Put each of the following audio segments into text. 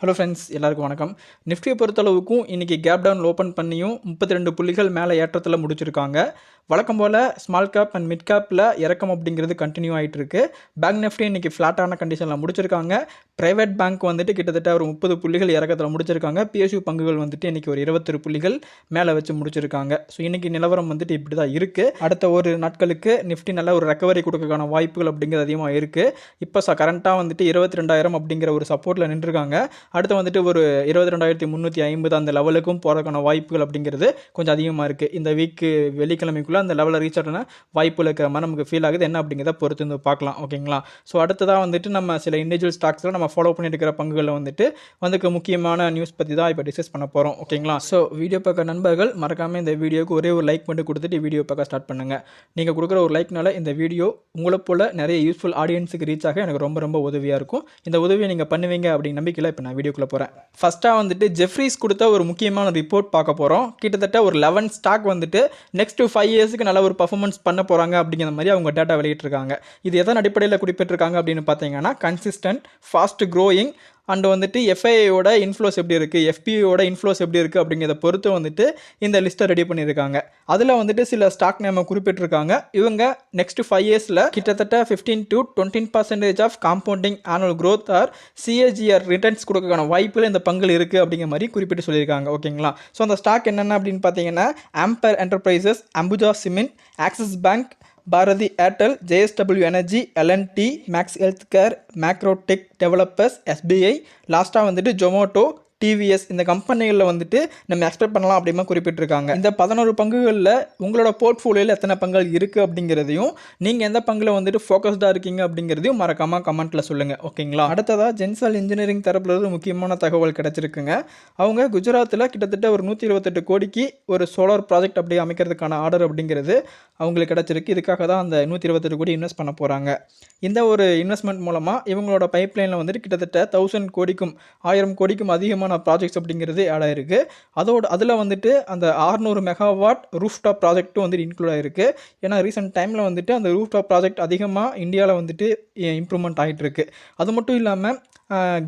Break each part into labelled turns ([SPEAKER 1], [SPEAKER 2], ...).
[SPEAKER 1] Hello friends, எல்லாருக்கும் வணக்கம். நிஃப்டியை பொறுத்தளவுக்கும் இன்றைக்கி கேப் டவுன் ஓப்பன் பண்ணியும் 32 புள்ளிகள் மேலே ஏற்றத்தில் முடிச்சிருக்காங்க. வழக்கம் போல் ஸ்மால் கேப் அண்ட் மிட் கேப்பில் இறக்கம் அப்படிங்கிறது கண்டினியூ ஆகிட்டு இருக்கு. பேங்க் நிஃப்டி இன்றைக்கி ஃப்ளாட்டான கண்டிஷனில் முடிச்சிருக்காங்க. ப்ரைவேட் பேங்க் வந்துட்டு கிட்டத்தட்ட ஒரு 30 புள்ளிகள் இறக்கத்தில் முடிச்சிருக்காங்க. பிஎஸ்யூ பங்குகள் வந்துட்டு இன்றைக்கி ஒரு 21 புள்ளிகள் மேலே வச்சு முடிச்சிருக்காங்க. ஸோ இன்றைக்கி நிலவரம் வந்துட்டு இப்படி தான் இருக்குது. அடுத்த ஒரு நாட்களுக்கு நிஃப்டி நல்ல ஒரு ரெக்கவரி கொடுக்கறதுக்கான வாய்ப்புகள் அப்படிங்கிறது அதிகமாக இருக்குது. இப்போ கரண்ட்டாக வந்துட்டு 22,000 அப்படிங்கிற ஒரு சப்போர்ட்டில் நின்றுருக்காங்க. அடுத்து வந்துட்டு ஒரு 22,350 அந்த லெவலுக்கும் போகிறதுக்கான வாய்ப்புகள் அப்படிங்கிறது கொஞ்சம் அதிகமாக இருக்குது. இந்த வீக்கு வெள்ளிக்கிழமைக்குள்ளே அந்த லெவலில் ரீச் ஆகினா வாய்ப்புகள் இருக்கிற மாதிரி நமக்கு ஃபீல் ஆகுது. என்ன அப்படிங்கிறத பொறுத்து வந்து பார்க்கலாம். ஓகேங்களா? ஸோ அடுத்ததாக வந்துட்டு நம்ம சில இண்டிவிஜுவல் ஸ்டாக்ஸில் நம்ம ஃபாலோ பண்ணிட்டு இருக்கிற பங்குகளில் வந்துட்டு முக்கியமான நியூஸ் பற்றி தான் இப்போ டிஸ்கஸ் பண்ண போகிறோம். ஓகேங்களா? ஸோ வீடியோ பார்க்க நண்பர்கள் மறக்காமல் இந்த வீடியோக்கு ஒரே ஒரு லைக் பண்ணி கொடுத்துட்டு வீடியோ பார்க்க ஸ்டார்ட் பண்ணுங்கள். நீங்கள் கொடுக்குற ஒரு லைக்னால இந்த வீடியோ உங்களை போல் நிறைய யூஸ்ஃபுல் ஆடியன்ஸுக்கு ரீச் ஆக எனக்கு ரொம்ப ரொம்ப உதவியாக இருக்கும். இந்த உதவியை நீங்கள் பண்ணுவீங்க அப்படின்னு நம்பிக்கையில் இப்போ நான் வீடியோக்குள்ளே போகிறேன். ஃபஸ்ட்டாக வந்துட்டு ஜெஃப்ரீஸ் கொடுத்த ஒரு முக்கியமான ரிப்போர்ட் பார்க்க போகிறோம். கிட்டத்தட்ட ஒரு 11 ஸ்டாக் வந்துட்டு நெக்ஸ்ட் 5 இயர்ஸுக்கு நல்ல ஒரு பர்ஃபார்மன்ஸ் பண்ண போகிறாங்க அப்படிங்கிற மாதிரி அவங்க டேட்டா வெளியிட்டிருக்காங்க. இது எதன் அடிப்படையில் குறிப்பிட்டிருக்காங்க அப்படின்னு பார்த்தீங்கன்னா, கன்சிஸ்டன்ட், ஃபாஸ்ட் க்ரோயிங் அண்ட் வந்துட்டு எஃப்ஐயோட இன்ஃப்ளோஸ் எப்படி இருக்குது, எஃபிஐயோட இன்ஃப்ளோஸ் எப்படி இருக்குது அப்படிங்கிறத பொறுத்து வந்துட்டு இந்த லிஸ்ட்டை ரெடி பண்ணியிருக்காங்க. அதில் வந்துட்டு சில ஸ்டாக் நேமை குறிப்பிட்டிருக்காங்க. இவங்க நெக்ஸ்ட் 5 இயர்ஸில் கிட்டத்தட்ட 15 to 20% of compounding annual growth or CAGR returns கொடுக்கறதுக்கான வாய்ப்பில் இந்த பங்குகள் இருக்குது அப்படிங்கிற மாதிரி குறிப்பிட்டு சொல்லியிருக்காங்க. ஓகேங்களா? ஸோ அந்த ஸ்டாக் என்னென்ன அப்படின்னு பார்த்தீங்கன்னா, ஆம்பர் என்டர்பிரைசஸ், அம்புஜா சிமெண்ட், ஆக்சிஸ் பேங்க், பாரதி ஏர்டெல், ஜேஎஸ்டபிள்யூ எனர்ஜி, எல்என்டி, மேக்ஸ் ஹெல்த் கேர், மேக்ரோடெக் டெவலப்பர்ஸ், எஸ்பிஐ, லாஸ்ட்டாக வந்துட்டு ஜொமோட்டோ, டிவிஎஸ், இந்த கம்பெனிகளில் வந்துட்டு நம்ம எக்ஸ்பெக்ட் பண்ணலாம் அப்படிமா குறிப்பிட்டிருக்காங்க. இந்த 11 பங்குகளில் உங்களோட போர்ட்ஃபோலியோவில் எத்தனை பங்குகள் இருக்குது அப்படிங்கிறதையும், நீங்கள் எந்த பங்கில் வந்துட்டு ஃபோக்கஸ்டாக இருக்கீங்க அப்படிங்கிறதையும் மறக்காமல் கமெண்ட்டில் சொல்லுங்கள். ஓகேங்களா? அடுத்ததாக ஜென்சால் இன்ஜினியரிங் தரப்புலேருந்து முக்கியமான தகவல் கிடச்சிருக்குங்க. அவங்க குஜராத்தில் கிட்டத்தட்ட ஒரு 128 கோடிக்கு ஒரு சோலார் ப்ராஜெக்ட் அப்படி அமைக்கிறதுக்கான ஆர்டர் அப்படிங்கிறது அவங்களுக்கு கிடச்சிருக்கு. இதுக்காக தான் அந்த 128 கோடி இன்வெஸ்ட் பண்ண போகிறாங்க. இந்த ஒரு இன்வெஸ்ட்மெண்ட் மூலமாக இவங்களோட பைப்லைனில் வந்துட்டு கிட்டத்தட்ட 1000 கோடிக்கும் 1000 கோடிக்கும் அதிகமான ப்ராஜெக்ட்ஸ் அப்படிங்கிறது ஆட் ஆயிருக்கு. அதில் வந்துட்டு அந்த 600 மெகாவாட் ரூஃப்டாப் ப்ராஜெக்ட்டும் வந்துட்டு இன்க்ளூட் ஆகிருக்கு. ஏன்னா ரீசெண்ட் டைமில் வந்துட்டு அந்த ரூஃப்டாப் ப்ராஜெக்ட் அதிகமாக இந்தியாவில் வந்துட்டு இம்ப்ரூவ்மெண்ட் ஆகிட்டு இருக்கு. அது மட்டும் இல்லாமல்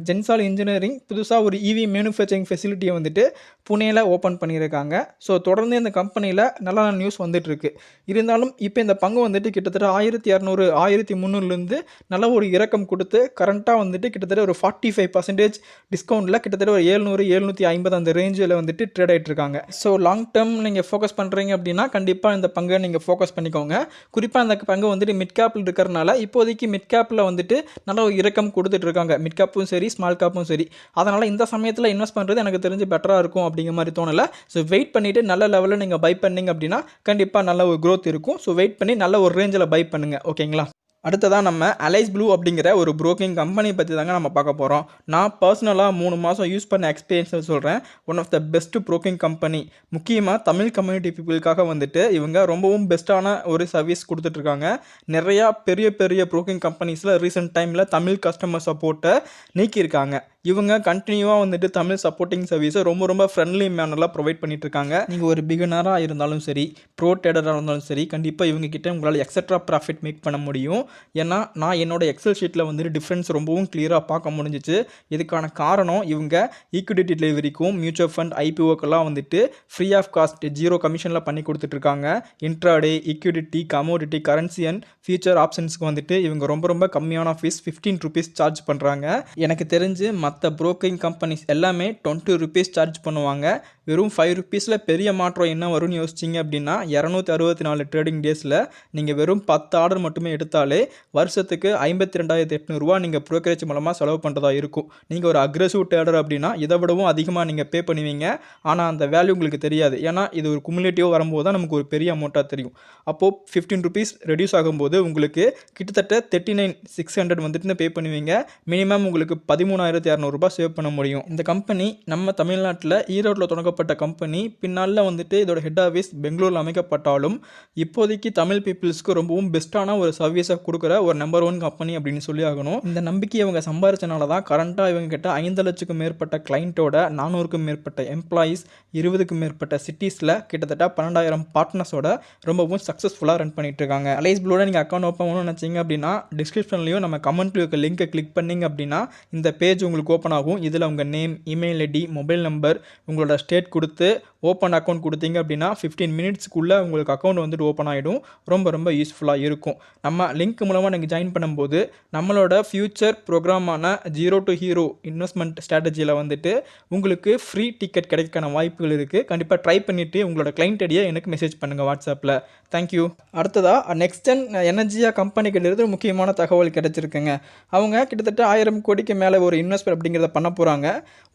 [SPEAKER 1] ஜென்சால் இன்ஜினியரிங் புதுசாக ஒரு இவி மேனுஃபேக்சரிங் ஃபெசிலிட்டியை வந்துட்டு புனேயில் ஓப்பன் பண்ணியிருக்காங்க. ஸோ தொடர்ந்து இந்த கம்பெனியில் நல்ல நியூஸ் வந்துட்டுருக்கு. இருந்தாலும் இப்போ இந்த பங்கு வந்துட்டு கிட்டத்தட்ட 1200 1300லேருந்து நல்ல ஒரு இறக்கம் கொடுத்து கரண்ட்டாக வந்துட்டு கிட்டத்தட்ட ஒரு 45% டிஸ்கவுண்ட்டில் கிட்டத்தட்ட ஒரு 700 750 அந்த ரேஞ்சில் வந்துட்டு ட்ரேட் ஆகிட்டு இருக்காங்க. ஸோ லாங் டேர்ம் நீங்கள் ஃபோக்கஸ் பண்ணுறீங்க அப்படின்னா கண்டிப்பாக இந்த பங்கை நீங்கள் ஃபோக்கஸ் பண்ணிக்கோங்க. குறிப்பாக அந்த பங்கு வந்துட்டு மிட் கேப்பில் இருக்கிறனால இப்போதைக்கு மிட் கேப்பில் வந்துட்டு நல்ல ஒரு இறக்கம் கொடுத்துட்ருக்காங்க. மிட் கேப்பும் சரி, ஸ்மால் கேப்பும் சரி. அதனால் இந்த சமயத்தில் இன்வெஸ்ட் பண்ணுறது எனக்கு தெரிஞ்சு பெட்டராக இருக்கும் அப்படிங்கிற மாதிரி தோணலை. ஸோ வெயிட் பண்ணிவிட்டு நல்ல லெவலில் நீங்கள் பை பண்ணிங்க அப்படின்னா கண்டிப்பாக நல்ல ஒரு க்ரோத் இருக்கும். ஸோ வெயிட் பண்ணி நல்ல ஒரு ரேஞ்சில் பை பண்ணுங்கள். ஓகேங்களா? அடுத்ததாக நம்ம அலைஸ் ப்ளூ அப்படிங்கிற ஒரு ப்ரோக்கிங் கம்பெனி பற்றி தாங்க நம்ம பார்க்க போகிறோம். நான் பர்சனலாக 3 மாதம் யூஸ் பண்ண எக்ஸ்பீரியன்ஸை சொல்கிறேன். One of the best broking company. முக்கியமாக தமிழ் கம்யூனிட்டி பீப்புளுக்காக வந்துட்டு இவங்க ரொம்பவும் பெஸ்ட்டான ஒரு சர்வீஸ் கொடுத்துட்ருக்காங்க. நிறையா பெரிய பெரிய ப்ரோக்கிங் கம்பெனிஸில் ரீசெண்ட் டைமில் தமிழ் கஸ்டமர் சப்போர்ட்டை நீக்கியிருக்காங்க. இவங்க கண்டினியூவாக வந்துட்டு தமிழ் சப்போர்ட்டிங் சர்வீஸை ரொம்ப ஃப்ரெண்ட்லி மேனரில் ப்ரொவைட் பண்ணிகிட்ருக்காங்க. நீங்கள் ஒரு பிகினராக இருந்தாலும் சரி, ப்ரோ ட்ரேடராக இருந்தாலும் சரி, கண்டிப்பாக இவங்ககிட்ட உங்களால் எக்ஸட்ரா ப்ராஃபிட் மேக் பண்ண முடியும். ஏன்னா நான் என்னோட எக்ஸல் ஷீட்டில் வந்துட்டு டிஃப்ரென்ஸ் ரொம்பவும் கிளியராக பார்க்க முடிஞ்சிச்சு. இதுக்கான காரணம் இவங்க ஈக்விட்டி டெலிவரிக்கும் மியூச்சுவல் ஃபண்ட் ஐபிஓக்கெல்லாம் வந்துட்டு ஃப்ரீ ஆஃப் காஸ்ட் 0 கமிஷனில் பண்ணி கொடுத்துட்ருக்காங்க. Intraday, equity, commodity, currency and future ஆப்ஷன்ஸ்க்கு வந்துட்டு இவங்க ரொம்ப கம்மியான ஃபீஸ் 15 ரூபீஸ் சார்ஜ் பண்ணுறாங்க. எனக்கு தெரிஞ்சு மற்ற ப்ரோக்கிங் கம்பெனிஸ் எல்லாமே 20 ரூபீஸ் சார்ஜ் பண்ணுவாங்க. வெறும் 5 ரூபீஸில் பெரிய மாற்றம் என்ன வரும்னு யோசிச்சிங்க அப்படின்னா, 264 ட்ரேடிங் டேஸில் நீங்கள் வெறும் 10 ஆர்டர் மட்டுமே எடுத்தாலே வருஷத்துக்கு 52,800 நீங்கள் ப்ரோக்கரேஜ் மூலமாக செலவு பண்ணுறதா இருக்கும். நீங்கள் ஒரு அக்ரெசிவ் ட்ரேடர் அப்படின்னா இதை விடவும் அதிகமாக நீங்கள் பே பண்ணுவீங்க. ஆனால் அந்த வேல்யூ உங்களுக்கு தெரியாது. ஏன்னா இது ஒரு குமுலேட்டிவாக வரும்போது தான் நமக்கு ஒரு பெரிய அமௌண்ட்டாக தெரியும். அப்போது 15 ரூபீஸ் ரெடியூஸ் ஆகும்போது உங்களுக்கு கிட்டத்தட்ட 39,600 வந்துட்டு பே பண்ணுவீங்க. மினிமம் உங்களுக்கு 13,200 ரூபாய் சேவ் பண்ண முடியும். இந்த கம்பெனி நம்ம தமிழ்நாட்டில் ஈரோட்டில் தொடங்கப்பட்ட உருவாக்கப்பட்ட கம்பெனி. பின்னாளில் வந்துட்டு இதோட ஹெட் ஆஃபீஸ் பெங்களூரில் அமைக்கப்பட்டாலும் இப்போதைக்கு தமிழ் பீப்புள்ஸ்க்கு ரொம்பவும் பெஸ்ட்டான ஒரு சர்வீஸை கொடுக்குற ஒரு நம்பர் 1 கம்பெனி அப்படின்னு சொல்லி ஆகணும். இந்த நம்பிக்கை இவங்க சம்பாரிச்சனால தான் கரண்ட்டாக இவங்க கிட்ட 5 லட்சத்துக்கும் மேற்பட்ட கிளைண்ட்டோட 400க்கும் மேற்பட்ட எம்ப்ளாயீஸ் 20க்கும் மேற்பட்ட சிட்டிஸில் கிட்டத்தட்ட 12,000 பார்ட்னர்ஸோட ரொம்பவும் சக்ஸஸ்ஃபுல்லாக ரன் பண்ணிட்டு இருக்காங்க. அலைஸ் ப்ளூவில் நீங்கள் அக்கௌண்ட் ஓப்பன் பண்ணணும்னு நினச்சிங்க அப்படின்னா டிஸ்கிரிப்ஷன்லையும் நம்ம கமெண்ட்ல இருக்க லிங்கை கிளிக் பண்ணிங்க அப்படின்னா இந்த பேஜ் உங்களுக்கு ஓப்பன் ஆகும். இதில் உங்கள் name, email ID, mobile number, உங்களோட ஸ்டேட் கொடுத்து ஓப்பன் அக்கௌண்ட் கொடுத்தீங்க அப்படின்னா 15 மினிட்ஸ்க்குள்ளே உங்களுக்கு அக்கௌண்ட் வந்துட்டு ஓப்பன் ஆகிடும். ரொம்ப யூஸ்ஃபுல்லாக இருக்கும். நம்ம லிங்க் மூலமாக நீங்கள் ஜாயின் பண்ணும்போது நம்மளோட ஃபியூச்சர் ப்ரோக்ராமான ஜீரோ டு ஹீரோ இன்வெஸ்ட்மெண்ட் ஸ்ட்ராட்டஜியில் வந்துட்டு உங்களுக்கு ஃப்ரீ டிக்கெட் கிடைக்கான வாய்ப்புகள் இருக்குது. கண்டிப்பாக ட்ரை பண்ணிவிட்டு உங்களோட கிளைண்ட் ஐடியை எனக்கு மெசேஜ் பண்ணுங்கள் வாட்ஸ்அப்பில். தேங்க்யூ. அடுத்ததாக நெக்ஸ்ட் ஜென் எனர்ஜியா கம்பெனிக்கிட்ட முக்கியமான தகவல் கிடைச்சிருக்குங்க. அவங்க கிட்டத்தட்ட 1000 கோடிக்கு மேலே ஒரு இன்வெஸ்ட்மெண்ட் அப்படிங்கிறத பண்ண போகிறாங்க.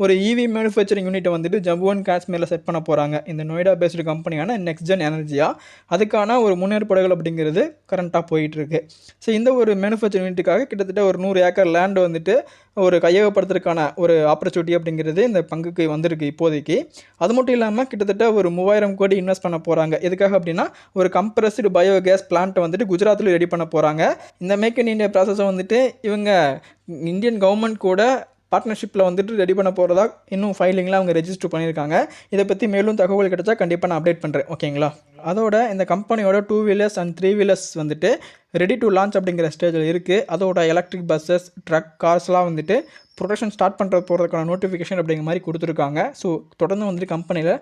[SPEAKER 1] ஒரு இவி மேனுஃபேக்சரிங் யூனிட்டை வந்துட்டு ஜம்மு அண்ட் காஷ்மீரில் செட் பண்ண போகிறாங்க. இந்த நொய்டா பேஸ்டு கம்பெனியான நெக்ஸ்ட் ஜென் எனர்ஜியா அதுக்கான ஒரு முன்னேற்பாடுகள் அப்படிங்கிறது கரண்ட்டாக போயிட்டுருக்கு. ஸோ இந்த ஒரு மேனுஃபேக்சரிங் யூனிட்டுக்காக கிட்டத்தட்ட ஒரு 100 ஏக்கர் லேண்ட் வந்துட்டு ஒரு கையகப்படுத்துறதுக்கான ஒரு ஆப்பர்ச்சுனிட்டி அப்படிங்கிறது இந்த பங்குக்கு வந்திருக்கு இப்போதைக்கு. அது மட்டும் இல்லாமல் கிட்டத்தட்ட ஒரு 3000 கோடி இன்வெஸ்ட் பண்ண போகிறாங்க. எதுக்காக அப்படின்னா ஒரு கம்ப்ரஸ்டு பயோகேஸ் பிளான்ட்டை வந்துட்டு குஜராத்தில் ரெடி பண்ண போகிறாங்க. இந்த மேக் இன் இந்தியா ப்ராசஸை வந்துட்டு இவங்க இந்தியன் கவர்மெண்ட் கூட பார்ட்னர்ஷிப்பில் வந்துட்டு ரெடி பண்ண போகிறதா இன்னும் ஃபைலிங்லாம் அவங்க ரெஜிஸ்டர் பண்ணியிருக்காங்க. இதை பற்றி மேலும் தகவல் கிடைச்சா கண்டிப்பாக நான் அப்டேட் பண்ணுறேன். ஓகேங்களா? அதோட இந்த கம்பெனியோட 2 வீலர்ஸ் அண்ட் 3 வீலர்ஸ் வந்துட்டு ரெடி டு லான்ச் அப்படிங்கிற ஸ்டேஜில் இருக்குது. அதோட எலக்ட்ரிக் பஸ்ஸஸ், ட்ரக், கார்ஸ்லாம் வந்துட்டு ப்ரொடக்ஷன் ஸ்டார்ட் போகிறதுக்கான நோட்டிஃபிகேஷன் அப்படிங்கிற மாதிரி கொடுத்துருக்காங்க. ஸோ தொடர்ந்து வந்துட்டு கம்பெனியில்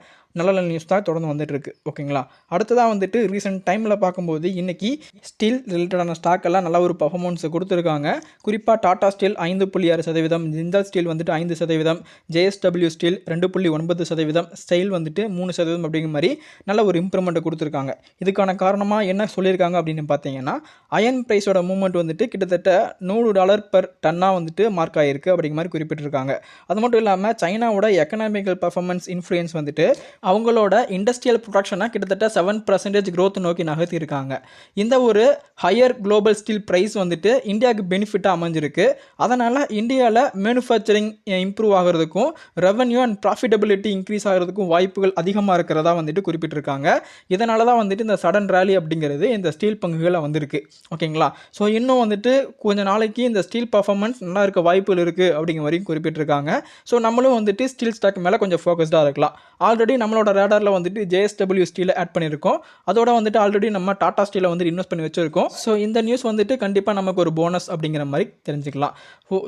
[SPEAKER 1] நல்ல நியூஸ் தான் தொடர்ந்து வந்துட்டு இருக்கு. ஓகேங்களா? அடுத்ததாக வந்துட்டு ரீசெண்ட் டைமில் பார்க்கும்போது இன்றைக்கி ஸ்டீல் ரிலேட்டடான ஸ்டாக்கெல்லாம் நல்ல ஒரு பர்ஃபார்மன்ஸை கொடுத்துருக்காங்க. குறிப்பாக டாடா ஸ்டீல் 5.6%, ஜிந்தால் ஸ்டீல் வந்துட்டு 5%, ஜேஎஸ்டபிள்யூ ஸ்டீல் 2.9%, ஸ்டைல் வந்துட்டு 3% அப்படிங்கிற மாதிரி நல்ல ஒரு இம்ப்ரூவ்மெண்ட்டை கொடுத்துருக்காங்க. இதுக்கான காரணமாக என்ன சொல்லியிருக்காங்க அப்படின்னு பார்த்தீங்கன்னா அயன் ப்ரைஸோட மூவ்மெண்ட் வந்துட்டு கிட்டத்தட்ட $100 per டன்னாக வந்துட்டு மார்க் ஆகிருக்கு அப்படிங்கிற மாதிரி குறிப்பிட்டிருக்காங்க. அது மட்டும் இல்லாமல் சைனாவோட எக்கனாமிக்கல் பர்ஃபார்மன்ஸ் இன்ஃப்ளூயன்ஸ் வந்துட்டு அவங்களோட இண்டஸ்ட்ரியல் ப்ரொடக்ஷனை கிட்டத்தட்ட 7% growth நோக்கி நகர்த்தியிருக்காங்க. இந்த ஒரு ஹையர் குளோபல் ஸ்டீல் ப்ரைஸ் வந்துட்டு இந்தியாவுக்கு பெனிஃபிட்டாக அமைஞ்சிருக்கு. அதனால் இந்தியாவில் மேனுஃபேக்சரிங் இம்ப்ரூவ் ஆகிறதுக்கும் ரெவன்யூ அண்ட் ப்ராஃபிட்டபிலிட்டி இன்க்ரீஸ் ஆகிறதுக்கும் வாய்ப்புகள் அதிகமாக இருக்கிறதா வந்துட்டு குறிப்பிட்டிருக்காங்க. இதனால தான் வந்துட்டு இந்த சடன் ரேலி அப்படிங்கிறது இந்த ஸ்டீல் பங்குகளில் வந்திருக்கு. ஓகேங்களா? ஸோ இன்னும் வந்துட்டு கொஞ்ச நாளைக்கு இந்த ஸ்டீல் பர்ஃபார்மன்ஸ் நல்லா இருக்க வாய்ப்புகள் இருக்குது அப்படிங்கிற வரைக்கும் குறிப்பிட்டிருக்காங்க. ஸோ நம்மளும் வந்துட்டு ஸ்டீல் ஸ்டாக் மேலே கொஞ்சம் ஃபோக்கஸ்டாக இருக்கலாம். ஆல்ரெடி நம்மளோட ரேடாரில் வந்துட்டு ஜேஎஸ்டபிள்யூ ஸ்டீலை ஆட் பண்ணியிருக்கோம். அதோட வந்துட்டு ஆல்ரெடி நம்ம டாடா ஸ்டீலை வந்துட்டு இன்வெஸ்ட் பண்ணி வச்சுருக்கோம். ஸோ இந்த நியூஸ் வந்துட்டு கண்டிப்பாக நமக்கு ஒரு போனஸ் அப்படிங்கிற மாதிரி தெரிஞ்சுக்கலாம்.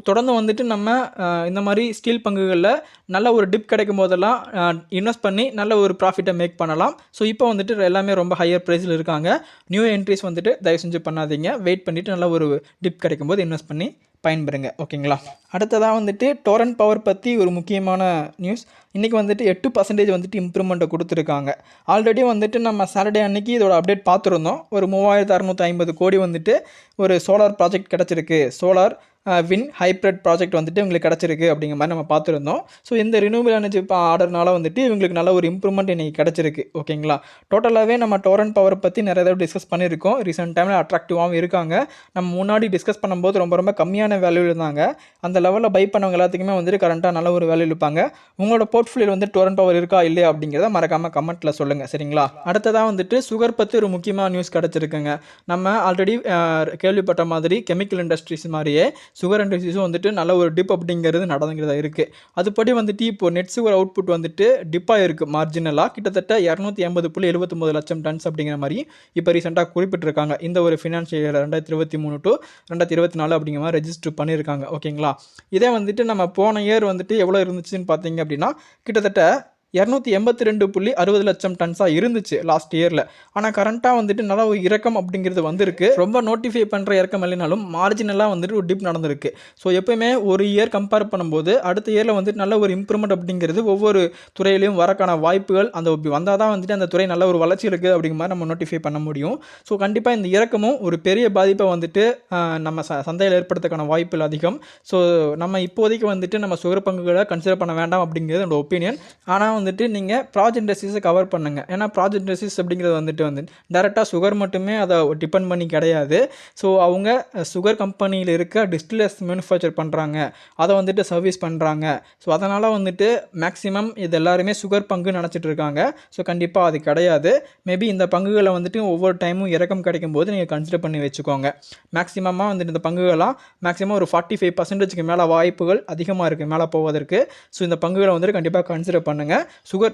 [SPEAKER 1] தொடர்ந்து வந்துட்டு நம்ம இந்த மாதிரி ஸ்டீல் பங்குகளில் நல்ல ஒரு டிப் கிடைக்கும் போதெல்லாம் இன்வெஸ்ட் பண்ணி நல்ல ஒரு ப்ராஃபிட்டை மேக் பண்ணலாம். ஸோ இப்போ வந்துட்டு எல்லாமே ரொம்ப ஹையர் ப்ரைஸில் இருக்காங்க. நியூ என்ட்ரிஸ் வந்துட்டு தயவு செஞ்சு பண்ணாதீங்க. வெயிட் பண்ணிவிட்டு நல்ல ஒரு டிப் கிடைக்கும் போது இன்வெஸ்ட் பண்ணி பயன்பெறுங்க. ஓகேங்களா? அடுத்ததாக வந்துட்டு டோரண்ட் பவர் பற்றி ஒரு முக்கியமான நியூஸ். இன்றைக்கி வந்துட்டு 8% வந்துட்டு இம்ப்ரூவ்மெண்ட்டை கொடுத்துருக்காங்க. ஆல்ரெடி வந்துட்டு நம்ம சாட்டர்டே அன்றைக்கி இதோட அப்டேட் பார்த்துருந்தோம். ஒரு 3650 கோடி வந்துட்டு ஒரு சோலார் ப்ராஜெக்ட் கிடச்சிருக்கு. சோலார் வின் ஹைப்ரிட் ப்ராஜெக்ட் வந்துட்டு இவங்களுக்கு கிடச்சிருக்கு அப்படிங்கிற மாதிரி நம்ம பார்த்துருந்தோம். ஸோ இந்த ரினியூவபிள் எனர்ஜி ஆர்டர்னால வந்துட்டு இவங்களுக்கு நல்ல ஒரு இம்ப்ரூவ்மெண்ட் இன்றைக்கி கிடச்சிருக்கு. ஓகேங்களா? டோட்டலாகவே நம்ம டோரண்ட் பவர் பற்றி நிறைய தடவை டிஸ்கஸ் பண்ணியிருக்கோம். ரீசெண்ட் டைமில் அட்ராக்டிவாகவும் இருக்காங்க. நம்ம முன்னாடி டிஸ்கஸ் பண்ணும்போது ரொம்ப கம்மியான வேல்யூ இருந்தாங்க. அந்த லெவலில் பை பண்ணவங்க எல்லாத்துக்குமே வந்துட்டு கரண்ட்டாக நல்ல ஒரு வேல்யூ இருப்பாங்க. உங்களோட போர்ட்ஃபோலியோவில் வந்து டோரண்ட் பவர் இருக்கா இல்லையா அப்படிங்கிறத மறக்காமல் கமெண்ட்டில் சொல்லுங்கள். சரிங்களா? அடுத்ததாக வந்துட்டு சுகர் பற்றி ஒரு முக்கியமான நியூஸ் கிடச்சிருக்குங்க. நம்ம ஆல்ரெடி கேள்விப்பட்ட மாதிரி கெமிக்கல் இண்டஸ்ட்ரீஸ் மாதிரியே சுகர் இண்டஸ்ட்ரீஸும் வந்துட்டு நல்ல ஒரு டிப் அப்படிங்கிறது நடந்துங்கிறதா இருக்குது. அதுபடி வந்துட்டு இப்போ நெட் சுகர் அவுட்புட் வந்துட்டு டிப்பாக இருக்குது. மார்ஜினலாக கிட்டத்தட்ட 280.79 லட்சம் டன்ஸ் அப்படிங்கிற மாதிரி இப்போ ரீசெண்டாக குறிப்பிட்டிருக்காங்க. இந்த ஒரு ஃபினான்ஷியல் இயர் 2023 to 2024 அப்படிங்கிற மாதிரி ரெஜிஸ்டர் பண்ணியிருக்காங்க. ஓகேங்களா? இதே வந்துட்டு நம்ம போன இயர் வந்துட்டு எவ்வளோ இருந்துச்சுன்னு பார்த்தீங்க அப்படின்னா கிட்டத்தட்ட 282.60 லட்சம் டன்ஸாக இருந்துச்சு லாஸ்ட் இயரில். ஆனால் கரண்ட்டாக வந்துட்டு நல்ல ஒரு இறக்கம் அப்படிங்கிறது வந்திருக்கு. ரொம்ப நோட்டிஃபை பண்ணுற இறக்கம் இல்லைனாலும் மார்ஜினலாக வந்துட்டு ஒரு டிப் நடந்திருக்கு. ஸோ எப்போயுமே ஒரு இயர் கம்பேர் பண்ணும்போது அடுத்த இயரில் வந்துட்டு நல்ல ஒரு இம்ப்ரூவ்மெண்ட் அப்படிங்கிறது ஒவ்வொரு துறையிலையும் வரக்கான வாய்ப்புகள் அந்த வந்தால் தான் வந்துட்டு அந்த துறை நல்ல ஒரு வளர்ச்சி இருக்குது அப்படிங்கிற மாதிரி நம்ம நோட்டிஃபை பண்ண முடியும். ஸோ கண்டிப்பாக இந்த இறக்கமும் ஒரு பெரிய பாதிப்பை வந்துட்டு நம்ம சந்தையில் ஏற்படுறதுக்கான வாய்ப்புகள் அதிகம். ஸோ நம்ம இப்போதைக்கு வந்துட்டு நம்ம சுகர் பங்குகளை கன்சிடர் பண்ண வேண்டாம் அப்படிங்கிறது என்னோட ஒப்பீனியன். ஆனால் வந்துட்டு நீங்கள் ப்ராஜ் இண்டஸ்ட்ரீஸை கவர் பண்ணுங்கள். ஏன்னா ப்ராஜ் இண்டஸ்ட்ரீஸ் அப்படிங்கிறது வந்துட்டு டேரெக்டாக சுகர் மட்டுமே அதை டிபெண்ட் பண்ணி கிடையாது. ஸோ அவங்க சுகர் கம்பெனியில் இருக்க டிஸ்டிலர்ஸ் மேனுஃபேக்சர் பண்ணுறாங்க, அதை வந்துட்டு சர்வீஸ் பண்ணுறாங்க. ஸோ அதனால் வந்துட்டு மேக்ஸிமம் இது எல்லாருமே சுகர் பங்கு நினச்சிட்டு இருக்காங்க. ஸோ கண்டிப்பாக அது கிடையாது. மேபி இந்த பங்குகளை வந்துட்டு ஒவ்வொரு டைமும் இறக்கம் கிடைக்கும் போது நீங்கள் கன்சிடர் பண்ணி வச்சுக்கோங்க. மேக்ஸிமமாக வந்துட்டு இந்த பங்குகளாக மேக்ஸிமம் ஒரு 45% மேலே வாய்ப்புகள் அதிகமாக இருக்குது மேலே போவதற்கு. ஸோ இந்த பங்குகளை வந்துட்டு கண்டிப்பாக கன்சிடர் பண்ணுங்கள்.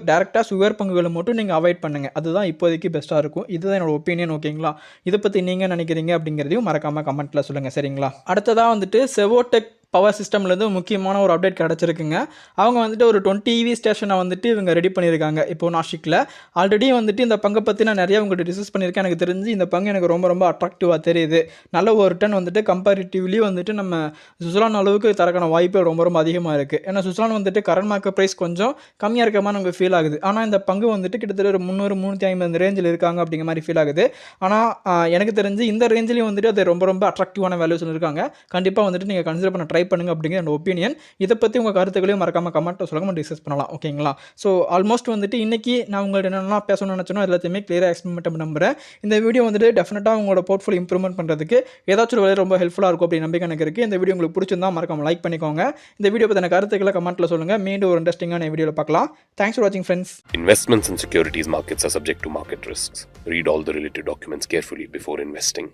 [SPEAKER 1] டேரெக்டாக சுகர் பங்குகளை மட்டும் நீங்கள் அவாய்ட் பண்ணுங்கள். அதுதான் இப்போதைக்கு பெஸ்ட்டாக இருக்கும். இதுதான் என்னோட ஒப்பீனியன். ஓகேங்களா? இதை பற்றி நீங்கள் நினைக்கிறீங்க அப்படிங்கிறதையும் மறக்காமல் கமெண்ட்டில் சொல்லுங்கள். சரிங்களா? அடுத்ததாக வந்துட்டு செவோடெக் பவர் சிஸ்டம்லேருந்து முக்கியமான ஒரு அப்டேட் கிடச்சிருக்குங்க. அவங்க வந்துட்டு ஒரு 20 EV ஸ்டேஷனை வந்துட்டு இவங்க ரெடி பண்ணியிருக்காங்க இப்போது நாசிக்கில். ஆல்ரெடி வந்துட்டு இந்த பங்கை பற்றி நான் நிறையா உங்கள்கிட்ட டிஸ்கஸ் பண்ணியிருக்கேன். எனக்கு தெரிஞ்சு இந்த பங்கு எனக்கு ரொம்ப ரொம்ப அட்ராக்டிவாக தெரியுது. நல்ல ஒரு ரிட்டர்ன் வந்துட்டு கம்பேரிட்டிவ்லி வந்துட்டு நம்ம சுசலான் அளவுக்கு தரக்கான வாய்ப்பு ரொம்ப ரொம்ப அதிகமாக இருக்குது. ஏன்னா சுசலான் வந்துட்டு கரண்ட் மார்க்கெட் ப்ரைஸ் கொஞ்சம் கம்மியாக இருக்க மாதிரி நமக்கு ஃபீல் ஆகுது. ஆனால் இந்த பங்கு வந்துட்டு கிட்டத்தட்ட ஒரு 300-350 ரேஞ்சில் இருக்காங்க அப்படிங்கிற மாதிரி ஃபீல் ஆகுது. ஆனால் எனக்கு தெரிஞ்சு இந்த ரேஞ்சிலையும் வந்துட்டு அது ரொம்ப ரொம்ப அட்ராக்டிவான வேல்யூஸ் இருக்காங்க. கண்டிப்பாக வந்துட்டு நீங்கள் கன்சிடர் பண்ண ட்ரை பண்ணுங்க அப்படிங்கிற என்னோட ஒப்பீனியன். இதை பற்றி உங்கள் கருத்துக்களையும் மறக்காமல் கமெண்ட்டில் சொல்லுங்கள், டிஸ்கஸ் பண்ணலாம். ஓகேங்களா? ஸோ ஆல்மோஸ்ட் வந்துட்டு இன்றைக்கி நான் உங்கள்கிட்ட என்னெல்லாம் பேசணும்னு நினச்சனோ எல்லாத்தையுமே கிளியராக எக்ஸ்பிளைன் பண்ண நம்புகிறேன். இந்த வீடியோ வந்துட்டு டெஃபினட்டாக உங்களோட போர்ட்ஃபோலியோ இம்ப்ரூவ்மெண்ட் பண்ணுறதுக்கு ஏதாச்சும் ஒரு வேலை ரொம்ப ஹெல்ப்ஃபுல்லாக இருக்கும் அப்படின்னு நம்பிக்கை எனக்கு இருக்குது. இந்த வீடியோ உங்களுக்கு பிடிச்சிருந்தா மறக்காமல் லைக் பண்ணிக்கோங்க. இந்த வீடியோ பற்றின கருத்துக்களை கமெண்ட்டில் சொல்லுங்கள். மீண்டும் ஒரு இன்ட்ரெஸ்டிங்கான வீடியோவில் பார்க்கலாம். தேங்க்ஸ் ஃபார் வாட்சிங் friends.
[SPEAKER 2] Investments in securities markets are subject to market risks. Read all the related documents carefully before investing.